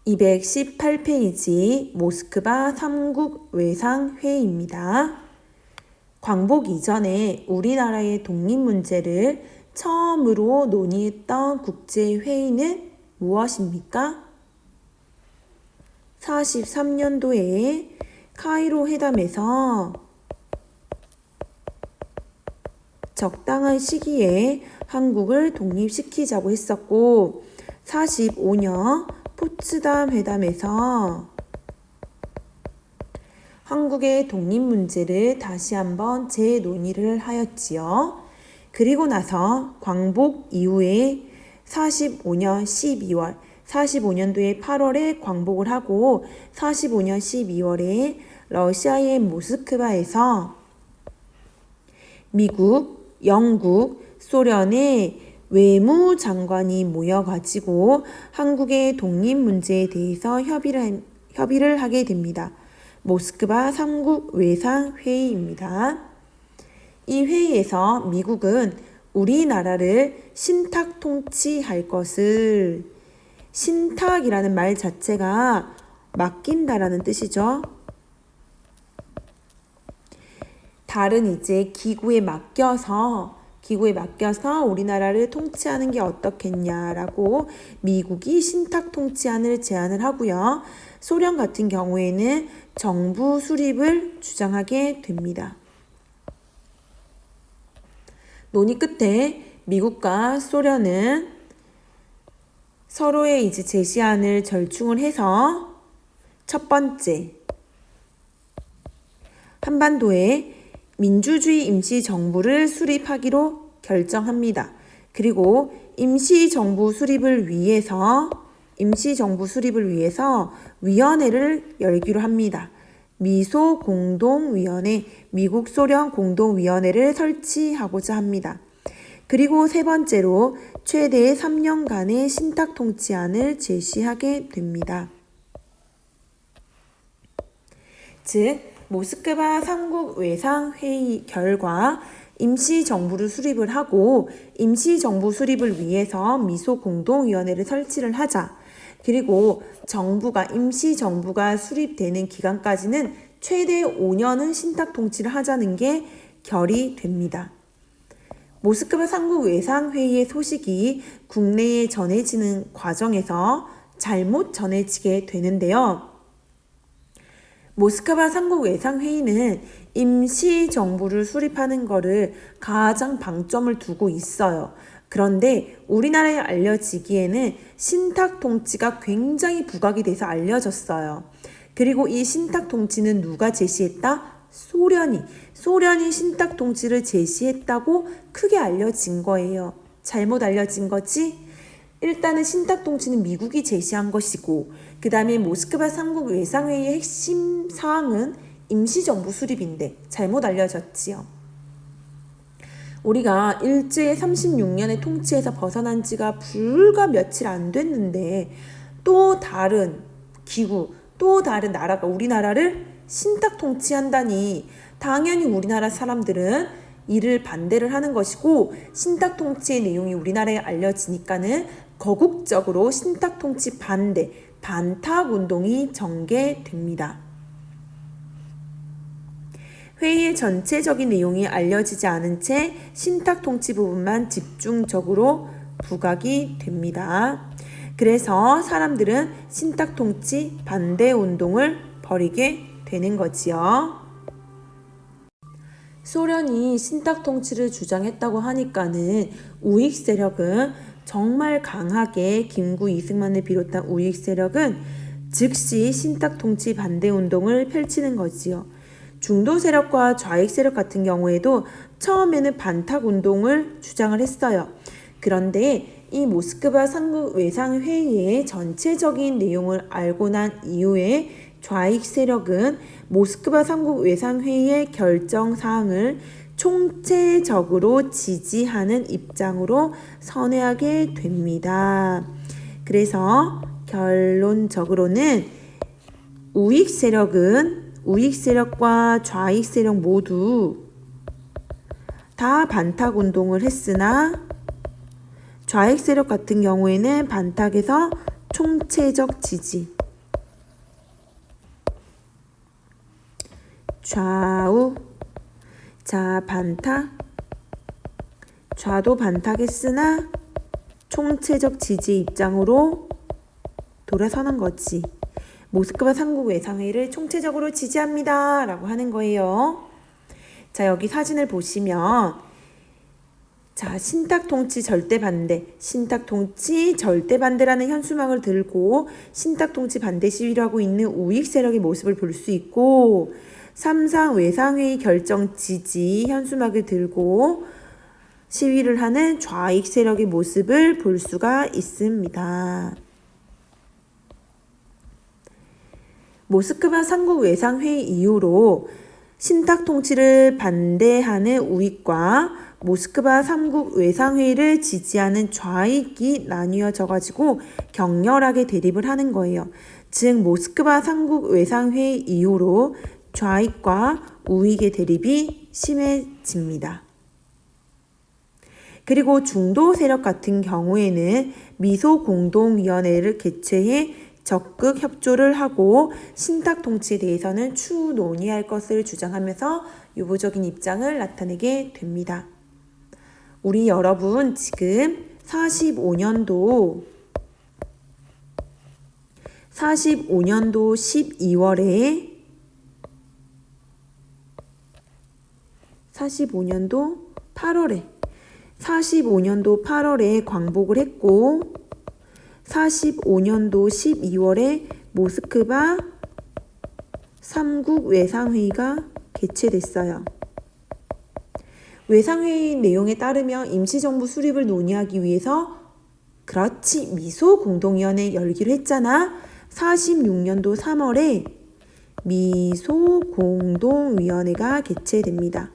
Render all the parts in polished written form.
218페이지 모스크바 3국 외상회의입니다. 광복 이전에 우리나라의 독립 문제를 처음으로 논의했던 국제회의는 무엇입니까? 43년도에 카이로 회담에서 적당한 시기에 한국을 독립시키자고 했었고, 45년 포츠담 회담에서 한국의 독립 문제를 다시 한번 재논의를 하였지요. 그리고 나서 광복 이후에 45년 12월, 45년도에 8월에 광복을 하고 45년 12월에 러시아의 모스크바에서 미국, 영국, 소련의 외무장관이 모여가지고 한국의 독립 문제에 대해서 협의를 하게 됩니다. 모스크바 3국 외상회의입니다. 이 회의에서 미국은 우리나라를 신탁 통치할 것을, 신탁이라는 말 자체가 맡긴다라는 뜻이죠. 다른 기구에 맡겨서 우리나라를 통치하는 게 어떻겠냐라고 미국이 신탁 통치안을 제안을 하고요. 소련 같은 경우에는 정부 수립을 주장하게 됩니다. 논의 끝에 미국과 소련은 서로의 제시안을 절충을 해서 첫 번째, 한반도에 민주주의 임시정부를 수립하기로 결정합니다. 그리고 임시정부 수립을 위해서 위원회를 열기로 합니다. 미소 공동위원회, 미국 소련 공동위원회를 설치하고자 합니다. 그리고 세 번째로 최대 3년간의 신탁 통치안을 제시하게 됩니다. 즉, 모스크바 3국 외상회의 결과 임시정부를 수립을 하고 임시정부 수립을 위해서 미소 공동위원회를 설치를 하자. 그리고 임시정부가 수립되는 기간까지는 최대 5년은 신탁 통치를 하자는 게 결의됩니다. 모스크바 3국 외상회의의 소식이 국내에 전해지는 과정에서 잘못 전해지게 되는데요. 모스크바 3국 외상회의는 임시정부를 수립하는 것을 가장 방점을 두고 있어요. 그런데 우리나라에 알려지기에는 신탁 통치가 굉장히 부각이 돼서 알려졌어요. 그리고 이 신탁 통치는 누가 제시했다? 소련이 신탁 통치를 제시했다고 크게 알려진 거예요. 잘못 알려진 거지? 일단은 신탁 통치는 미국이 제시한 것이고, 그 다음에 모스크바 3국 외상회의의 핵심 사항은 임시정부 수립인데 잘못 알려졌지요. 우리가 일제 36년의 통치에서 벗어난 지가 불과 며칠 안 됐는데 또 다른 기구, 또 다른 나라가 우리나라를 신탁 통치한다니 당연히 우리나라 사람들은 이를 반대를 하는 것이고, 신탁 통치의 내용이 우리나라에 알려지니까는 거국적으로 신탁 통치 반탁 운동이 전개됩니다. 회의의 전체적인 내용이 알려지지 않은 채 신탁 통치 부분만 집중적으로 부각이 됩니다. 그래서 사람들은 신탁 통치 반대 운동을 벌이게 되는 거지요. 소련이 신탁 통치를 주장했다고 하니까는 우익 세력은 정말 강하게 김구 이승만을 비롯한 우익 세력은 즉시 신탁 통치 반대 운동을 펼치는 거지요. 중도 세력과 좌익 세력 같은 경우에도 처음에는 반탁 운동을 주장을 했어요. 그런데 이 모스크바 3국 외상회의의 전체적인 내용을 알고 난 이후에 좌익 세력은 모스크바 3국 외상회의의 결정사항을 총체적으로 지지하는 입장으로 선회하게 됩니다. 그래서 결론적으로는 우익 세력과 좌익 세력 모두 다 반탁 운동을 했으나 좌익 세력 같은 경우에는 반탁에서 총체적 지지. 좌우. 자, 반탁. 좌도 반탁했으나 총체적 지지 입장으로 돌아서는 거지. 모스크바 3국 외상회의를 총체적으로 지지합니다 라고 하는 거예요. 자, 여기 사진을 보시면 자, 신탁통치 절대반대, 신탁통치 절대반대라는 현수막을 들고 신탁통치 반대 시위를 하고 있는 우익 세력의 모습을 볼 수 있고, 삼상 외상회의 결정 지지 현수막을 들고 시위를 하는 좌익 세력의 모습을 볼 수가 있습니다. 모스크바 3국 외상회의 이후로 신탁통치를 반대하는 우익과 모스크바 3국 외상회의를 지지하는 좌익이 나뉘어져 가지고 격렬하게 대립을 하는 거예요. 즉 모스크바 3국 외상회의 이후로 좌익과 우익의 대립이 심해집니다. 그리고 중도 세력 같은 경우에는 미소공동위원회를 개최해 적극 협조를 하고 신탁통치에 대해서는 추후 논의할 것을 주장하면서 유보적인 입장을 나타내게 됩니다. 우리 여러분 지금 45년도 12월에 45년도 8월에 광복을 했고 45년도 12월에 모스크바 3국 외상회의가 개최됐어요. 외상회의 내용에 따르면 임시정부 수립을 논의하기 위해서 그렇지 미소공동위원회 열기로 했잖아. 46년도 3월에 미소공동위원회가 개최됩니다.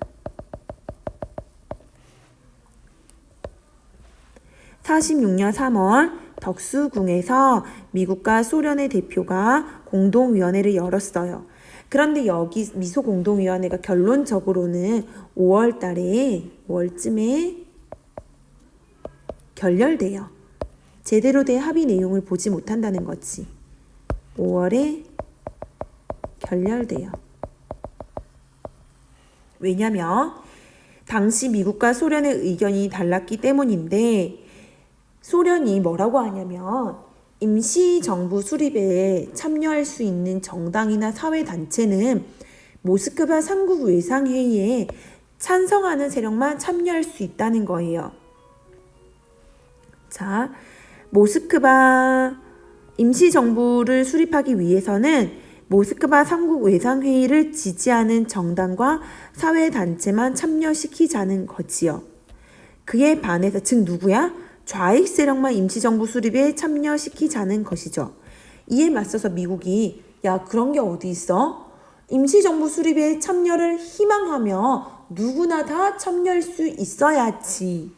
46년 3월 덕수궁에서 미국과 소련의 대표가 공동위원회를 열었어요. 그런데 여기 미소공동위원회가 결론적으로는 5월쯤에 결렬돼요. 제대로 된 합의 내용을 보지 못한다는 거지. 5월에 결렬돼요. 왜냐면 당시 미국과 소련의 의견이 달랐기 때문인데, 소련이 뭐라고 하냐면 임시정부 수립에 참여할 수 있는 정당이나 사회단체는 모스크바 3국 외상회의에 찬성하는 세력만 참여할 수 있다는 거예요. 자, 모스크바 임시정부를 수립하기 위해서는 모스크바 3국 외상회의를 지지하는 정당과 사회단체만 참여시키자는 거지요. 그에 반해서 즉 누구야? 좌익 세력만 임시정부 수립에 참여시키자는 것이죠. 이에 맞서서 미국이 야 그런 게 어디 있어? 임시정부 수립에 참여를 희망하며 누구나 다 참여할 수 있어야지.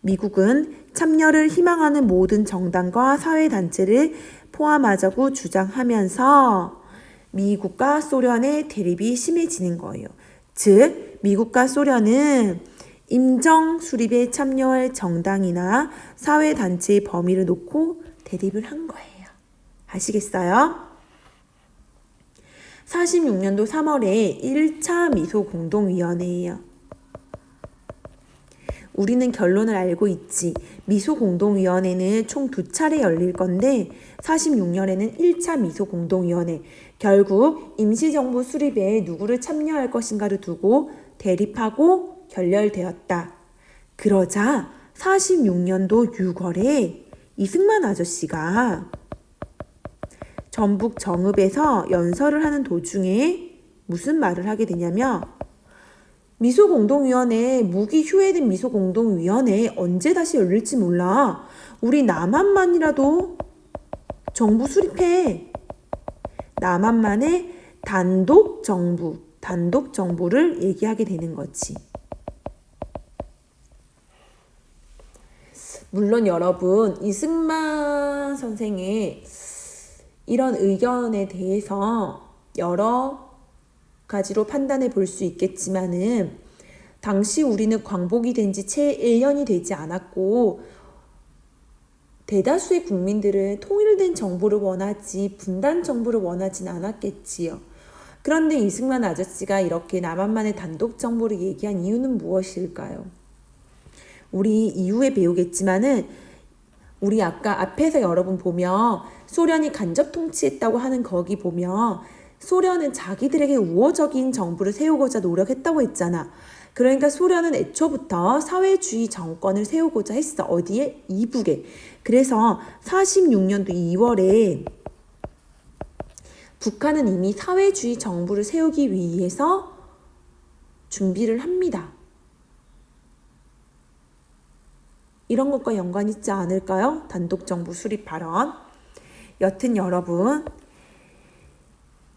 미국은 참여를 희망하는 모든 정당과 사회단체를 포함하자고 주장하면서 미국과 소련의 대립이 심해지는 거예요. 즉 미국과 소련은 임정 수립에 참여할 정당이나 사회단체의 범위를 놓고 대립을 한 거예요. 아시겠어요? 46년도 3월에 1차 미소공동위원회예요. 우리는 결론을 알고 있지. 미소공동위원회는 총 2차례 열릴 건데 46년에는 1차 미소공동위원회. 결국 임시정부 수립에 누구를 참여할 것인가를 두고 대립하고 결렬되었다. 그러자 46년도 6월에 이승만 아저씨가 전북 정읍에서 연설을 하는 도중에 무슨 말을 하게 되냐면 미소공동위원회 무기 휴회된 미소공동위원회 언제 다시 열릴지 몰라. 우리 남한만이라도 정부 수립해. 남한만의 단독 정부를 얘기하게 되는 거지. 물론 여러분 이승만 선생의 이런 의견에 대해서 여러 가지로 판단해 볼 수 있겠지만은 당시 우리는 광복이 된 지 채 1년이 되지 않았고 대다수의 국민들은 통일된 정부를 원하지 분단 정부를 원하진 않았겠지요. 그런데 이승만 아저씨가 이렇게 남한만의 단독 정부를 얘기한 이유는 무엇일까요? 우리 이후에 배우겠지만은 우리 아까 앞에서 여러분 보면 소련이 간접 통치했다고 하는 거기 보면 소련은 자기들에게 우호적인 정부를 세우고자 노력했다고 했잖아. 그러니까 소련은 애초부터 사회주의 정권을 세우고자 했어. 어디에? 이북에. 그래서 46년도 2월에 북한은 이미 사회주의 정부를 세우기 위해서 준비를 합니다. 이런 것과 연관 있지 않을까요? 단독 정부 수립 발언. 여튼 여러분,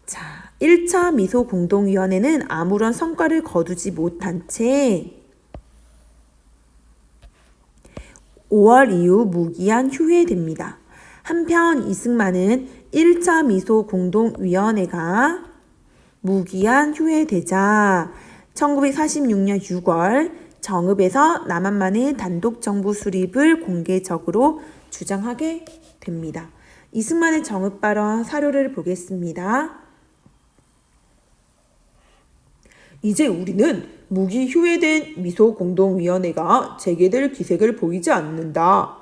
자, 1차 미소 공동위원회는 아무런 성과를 거두지 못한 채 5월 이후 무기한 휴회됩니다. 한편 이승만은 1차 미소 공동위원회가 무기한 휴회되자 1946년 6월 정읍에서 남한만의 단독 정부 수립을 공개적으로 주장하게 됩니다. 이승만의 정읍 발언 사료를 보겠습니다. 이제 우리는 무기 휴회된 미소공동위원회가 재개될 기색을 보이지 않는다.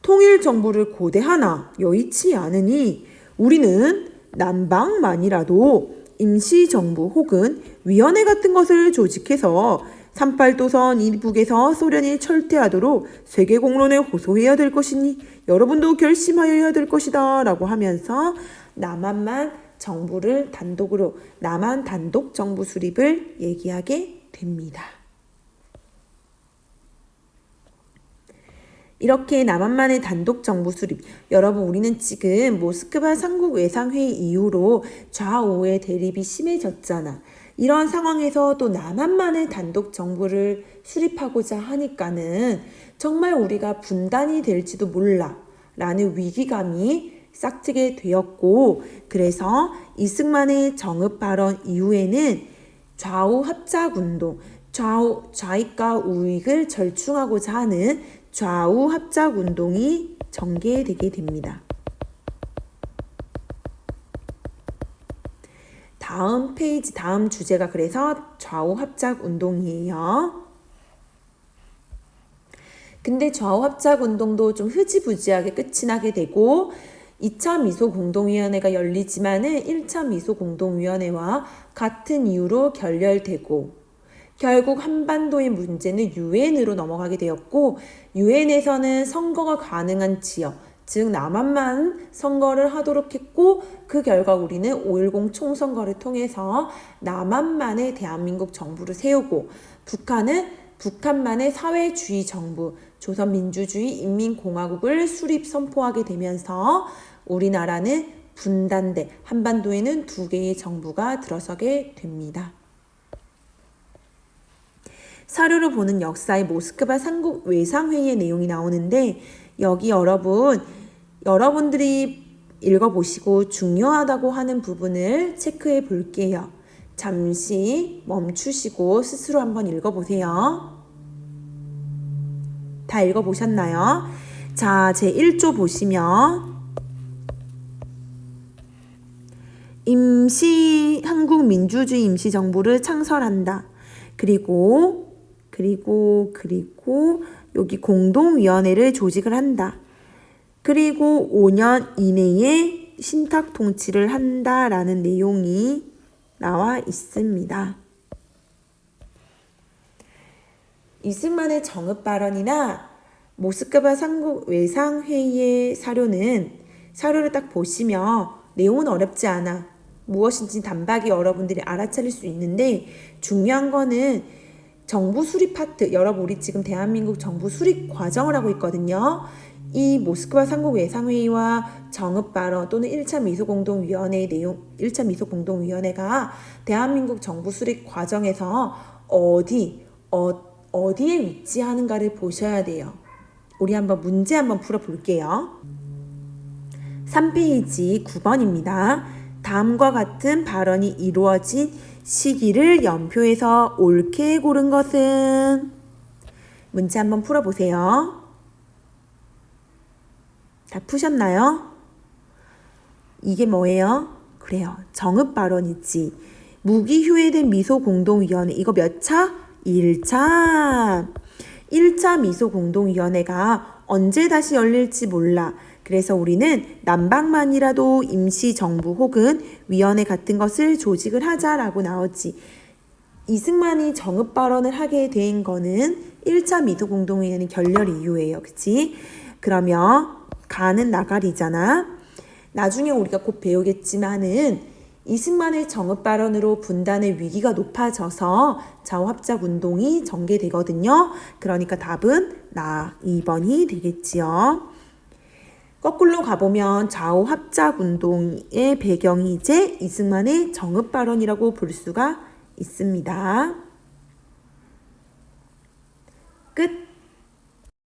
통일정부를 고대하나 여의치 않으니 우리는 남방만이라도 임시정부 혹은 위원회 같은 것을 조직해서 38도선 이북에서 소련이 철퇴하도록 세계공론에 호소해야 될 것이니 여러분도 결심하여야 될 것이다 라고 하면서 남한만 정부를 단독으로 남한 단독 정부 수립을 얘기하게 됩니다. 이렇게 남한만의 단독 정부 수립. 여러분 우리는 지금 모스크바 삼국 외상회의 이후로 좌우의 대립이 심해졌잖아. 이런 상황에서 또 남한만의 단독 정부를 수립하고자 하니까는 정말 우리가 분단이 될지도 몰라 라는 위기감이 싹트게 되었고, 그래서 이승만의 정읍 발언 이후에는 좌우 합작운동, 좌익과 우익을 절충하고자 하는 좌우 합작운동이 전개되게 됩니다. 다음 페이지, 다음 주제가 그래서 좌우 합작운동이에요. 근데 좌우 합작운동도 좀 흐지부지하게 끝이 나게 되고 2차 미소공동위원회가 열리지만은 1차 미소공동위원회와 같은 이유로 결렬되고 결국 한반도의 문제는 유엔으로 넘어가게 되었고 유엔에서는 선거가 가능한 지역, 즉 남한만 선거를 하도록 했고 그 결과 우리는 5.10 총선거를 통해서 남한만의 대한민국 정부를 세우고 북한은 북한만의 사회주의 정부, 조선민주주의 인민공화국을 수립 선포하게 되면서 우리나라는 분단돼 한반도에는 두 개의 정부가 들어서게 됩니다. 사료로 보는 역사의 모스크바 삼국 외상회의의 내용이 나오는데 여기 여러분들이 읽어보시고 중요하다고 하는 부분을 체크해 볼게요. 잠시 멈추시고 스스로 한번 읽어보세요. 다 읽어보셨나요? 자, 제 1조 보시면 한국민주주의 임시정부를 창설한다. 그리고 여기 공동위원회를 조직을 한다. 그리고 5년 이내에 신탁 통치를 한다라는 내용이 나와 있습니다. 이승만의 정읍 발언이나 모스크바 삼국 외상회의의 사료를 딱 보시면 내용은 어렵지 않아. 무엇인지 단박에 여러분들이 알아차릴 수 있는데 중요한 거는 정부 수립 파트, 여러분 우리 지금 대한민국 정부 수립 과정을 하고 있거든요. 이 모스크바 삼국 외상회의와 정읍 발언 또는 1차 미소공동위원회의 내용, 1차 미소공동위원회가 대한민국 정부 수립 과정에서 어디에 위치하는가를 보셔야 돼요. 우리 문제 한번 풀어볼게요. 3페이지 9번입니다. 다음과 같은 발언이 이루어진 시기를 연표해서 옳게 고른 것은? 문제 한번 풀어보세요. 다 푸셨나요? 이게 뭐예요? 그래요. 정읍 발언이지. 무기휴회된 미소공동위원회. 이거 몇 차? 1차. 1차 미소공동위원회가 언제 다시 열릴지 몰라. 그래서 우리는 난방만이라도 임시정부 혹은 위원회 같은 것을 조직을 하자라고 나오지. 이승만이 정읍 발언을 하게 된 거는 1차 미소공동위원회 결렬 이후예요. 그치? 그러면 가는 나가리잖아. 나중에 우리가 곧 배우겠지만은 이승만의 정읍 발언으로 분단의 위기가 높아져서 좌우합작 운동이 전개되거든요. 그러니까 답은 2번이 되겠지요. 거꾸로 가보면 좌우합작 운동의 배경이 이제 이승만의 정읍 발언이라고 볼 수가 있습니다. 끝.